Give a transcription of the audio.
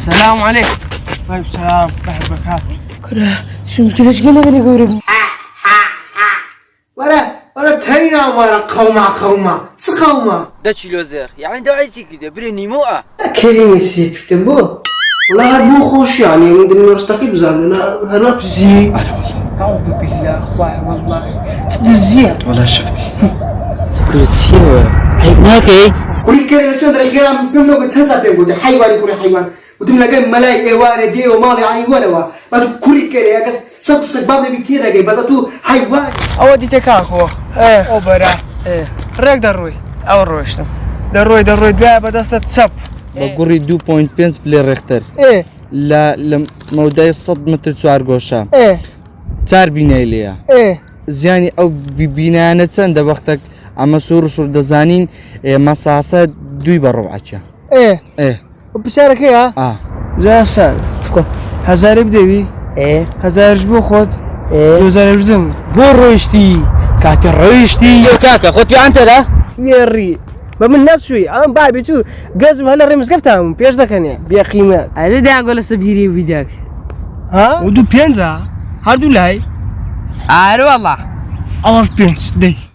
السلام عليكم. وعليكم السلام مرحبا هات. كره شو مشكلة ايش قال لي قورب؟ ولا تهينا مرة قوما سقوما. ده كيلوزير يعني ده عايزك كده بريني موقع. كلمة سيب تبو. والله هاد مو خوش يعني من نرستقي بزعل أنا بزي. أعوذ بالله أخوي والله. تدزيه. ولا شفتي. سكرت سيوة. هيك إيه؟ كوري كده تشندر خيام بيملو تنسى بيقول حيوان كوري حيوان. وتم لقى ملاي إيوان دي ومالي عين ولا ما كوري كده يا كذا صوت سباب لي بكتير جاي بس تو حيوان. أودي تكاخو. إيه. أوبرا. إيه. ريك دروي. أو روشتم. دروي بيا بدأت تسب. بقولي 2.5 بلي ريختر. إيه. لا موضوع الصدمة تسوار قوشة. إيه. تار بينايليا. إيه. زياني أو ببينانة ده وقتك أما سور دزانين مساسة دوي بربعتشا. إيه. وبشارك إيه؟ جاسان تكون هزاري بدوي. إيه. هزار جبو خود. إيه. هزار جدم. بروشتي. كاتي روشتي. يو كاكا خد في عنت ده. يري. ما من الناس شوي أنا باي بتو جازم هلا ريمس كفتهم بيش ذكاني بيا قيمة. هذا ده أقول السبيري بدك. ها؟ ودو بينزا. هادو لاي. عارف والله. أول بينز دي.